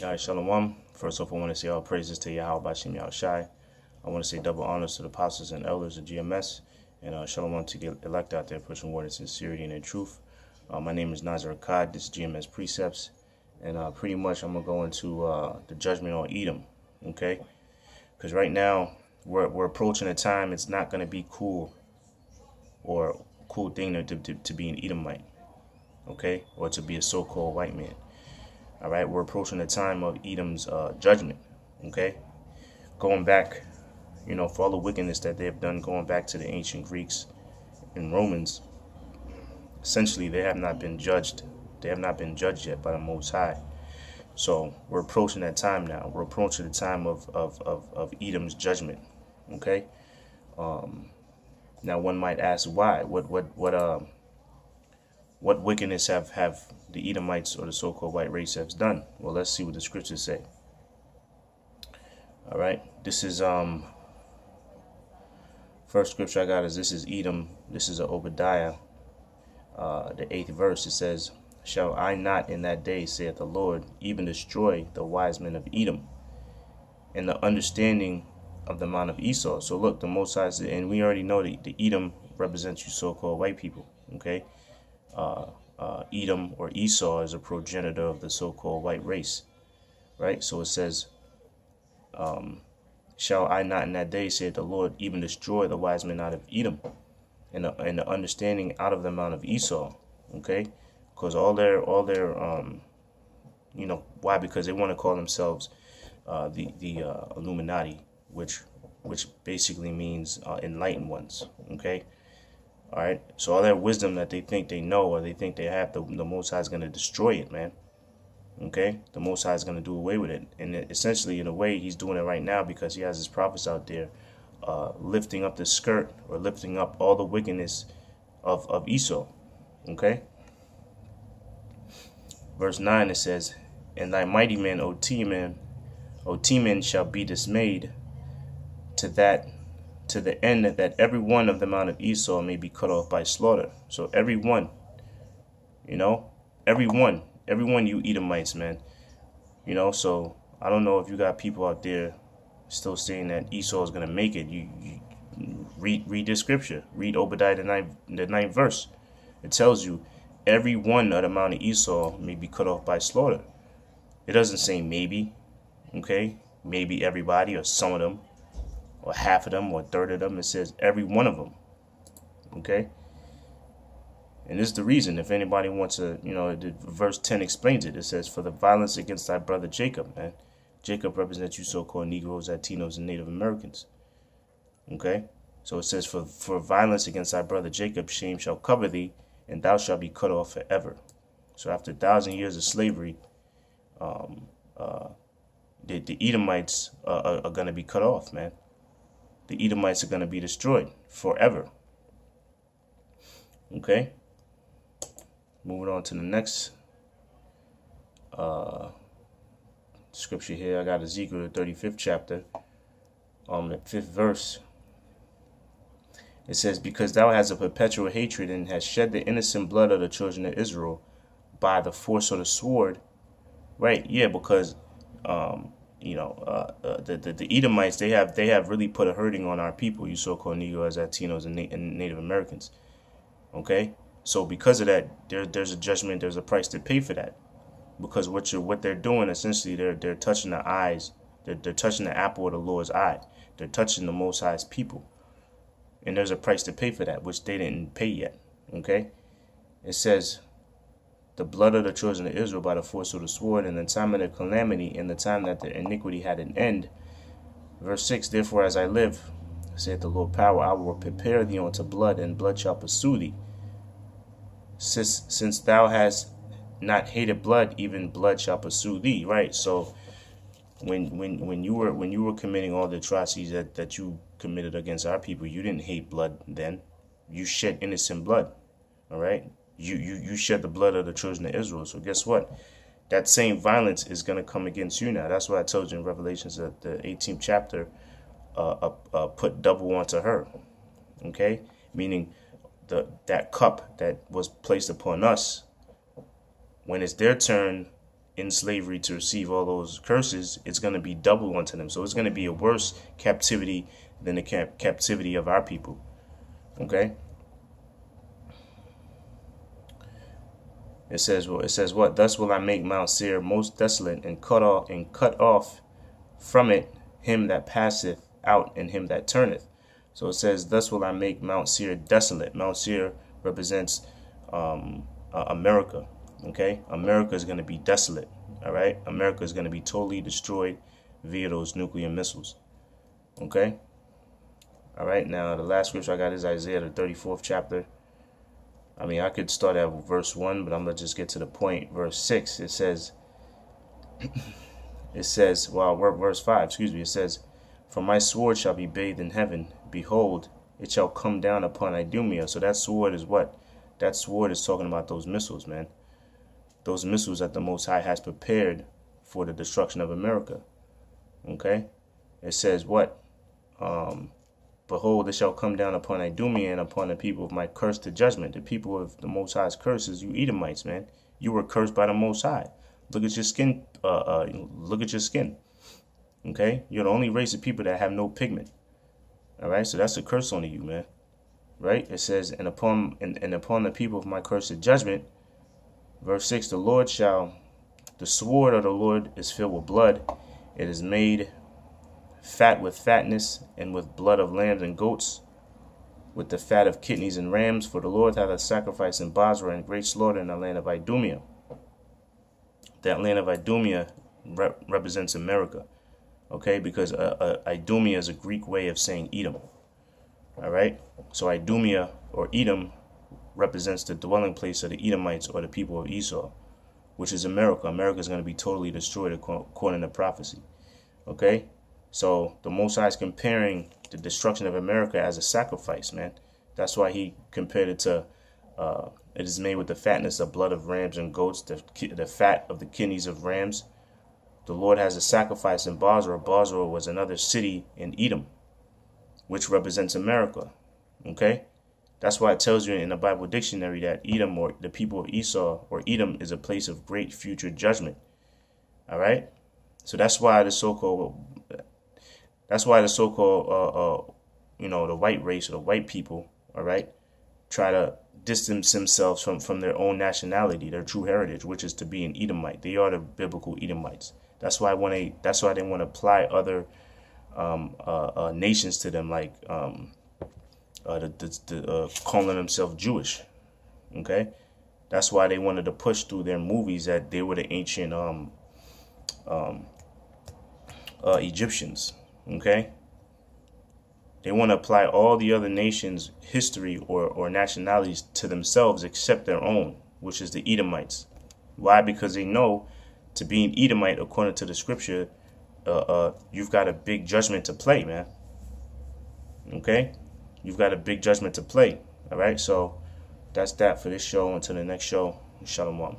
All right, shalawam. First off, I want to say all praises to Yahawashi, Yahawashi. I want to say double honors to the apostles and elders of GMS. And shalom to the elect out there pushing word in sincerity and in truth. My name is Nazar Akkad. This is GMS Precepts. And pretty much I'm going to go into the judgment on Edom. Okay? Because right now we're approaching a time it's not going to be cool or a cool thing to be an Edomite. Okay? Or to be a so-called white man. All right? We're approaching the time of Edom's judgment. Okay? Going back, you know, for all the wickedness that they have done, going back to the ancient Greeks and Romans, essentially they have not been judged. They have not been judged yet by the Most High. So we're approaching that time now. We're approaching the time of Edom's judgment. Okay. Now one might ask why? What wickedness have the Edomites or the so-called white race have done? Well, let's see what the scriptures say. All right. This is first scripture I got is this is Edom. This is Obadiah, the 8th verse. It says, "Shall I not in that day, saith the Lord, even destroy the wise men of Edom, and the understanding of the mount of Esau?" So look, the Most High, and we already know that the Edom represents you so-called white people. Okay, Edom or Esau is a progenitor of the so-called white race, right? So it says, "Shall I not in that day, saith the Lord, even destroy the wise men out of Edom, and the understanding out of the mount of Esau?" Okay, because all their you know why? Because they want to call themselves the Illuminati, which basically means enlightened ones. Okay, all right. So all that wisdom that they think they know or they think they have, the Most High is going to destroy it, man. Okay, the Most High is going to do away with it, and essentially, in a way, he's doing it right now because he has his prophets out there lifting up the skirt or lifting up all the wickedness of Esau. Okay, verse 9 it says, "And thy mighty men, O Teman, shall be dismayed to the end that every one of the mount of Esau may be cut off by slaughter." So every one, you know, every one, you Edomites, man. You know, so I don't know if you got people out there still saying that Esau is going to make it. You read this scripture. Read Obadiah the 9th verse. It tells you every one of the mount of Esau may be cut off by slaughter. It doesn't say maybe, okay? Maybe everybody or some of them or half of them or a third of them. It says every one of them, okay? And this is the reason, if anybody wants to, you know, verse 10 explains it. It says, "For the violence against thy brother Jacob," man. Jacob represents you so-called Negroes, Latinos, and Native Americans. Okay? So it says, for violence against thy brother Jacob, shame shall cover thee, and thou shalt be cut off forever. So after 1,000 years of slavery, the Edomites are going to be cut off, man. The Edomites are going to be destroyed forever. Okay? Moving on to the next scripture here. I got Ezekiel, the 35th chapter, the 5th verse. It says, "Because thou hast a perpetual hatred and hast shed the innocent blood of the children of Israel by the force of the sword." Right? Yeah, because you know, the Edomites, they have really put a hurting on our people, you so-called Negroes, Latinos, and Native Americans. Okay? So because of that, there's a judgment, there's a price to pay for that. Because what they're doing, essentially, they're touching the eyes, they're touching the apple of the Lord's eye. They're touching the Most High's people. And there's a price to pay for that, which they didn't pay yet. Okay? It says, "The blood of the children of Israel by the force of the sword, in the time of their calamity, in the time that their iniquity had an end." Verse 6, "Therefore as I live, saith the Lord power, I will prepare thee unto blood, and blood shall pursue thee. Since thou hast not hated blood, even blood shall pursue thee." Right? So when you were committing all the atrocities that you committed against our people, you didn't hate blood then. You shed innocent blood. All right? You shed the blood of the children of Israel. So guess what? That same violence is going to come against you now. That's why I told you in Revelations, the 18th chapter, put double onto her. Okay? Meaning that cup that was placed upon us, when it's their turn in slavery to receive all those curses, it's going to be double unto them. So it's going to be a worse captivity than the captivity of our people. Okay. It says what? Thus will I make Mount Seir most desolate, and cut off from it him that passeth out, and him that turneth. So it says, thus will I make Mount Seir desolate. Mount Seir represents America. Okay, America is going to be desolate. All right, America is going to be totally destroyed via those nuclear missiles. Okay. All right, now the last scripture I got is Isaiah, the 34th chapter. I mean, I could start at verse 1, but I'm going to just get to the point. Verse 6, it says, verse 5, excuse me, it says, for my sword shall be bathed in heaven. Behold, it shall come down upon Idumea. So that sword is what? That sword is talking about those missiles, man. Those missiles that the Most High has prepared for the destruction of America. Okay? It says what? Behold, it shall come down upon Idumea and upon the people of my curse to judgment. The people of the Most High's curses, you Edomites, man. You were cursed by the Most High. Look at your skin. Look at your skin. Okay? You're the only race of people that have no pigment. All right? So that's a curse on you, man. Right? It says, and upon the people of my curse to judgment. Verse 6, the sword of the Lord is filled with blood. It is made fat with fatness, and with blood of lambs and goats, with the fat of kidneys and rams. For the Lord hath a sacrifice in Basra, and great slaughter in the land of Idumea. That land of Idumea represents America. Okay, because Idumea is a Greek way of saying Edom. All right, so Idumea or Edom represents the dwelling place of the Edomites, or the people of Esau, which is America. America is going to be totally destroyed according to prophecy. Okay, so the Most High is comparing the destruction of America as a sacrifice, man. That's why he compared it to, it is made with the fatness of blood of rams and goats, the fat of the kidneys of rams. The Lord has a sacrifice in Basra. Basra was another city in Edom, which represents America. Okay? That's why it tells you in the Bible dictionary that Edom, or the people of Esau, or Edom, is a place of great future judgment. All right? So that's why the so-called, the white race, or the white people, all right, try to distance themselves from their own nationality, their true heritage, which is to be an Edomite. They are the biblical Edomites. That's why they want to apply other nations to them, like calling themselves Jewish. Okay, that's why they wanted to push through their movies that they were the ancient Egyptians. Okay, they want to apply all the other nations' history or nationalities to themselves except their own, which is the Edomites. Why? Because they know to be an Edomite, according to the scripture, you've got a big judgment to play, man. Okay? You've got a big judgment to play. All right? So that's that for this show. Until the next show, shalawam.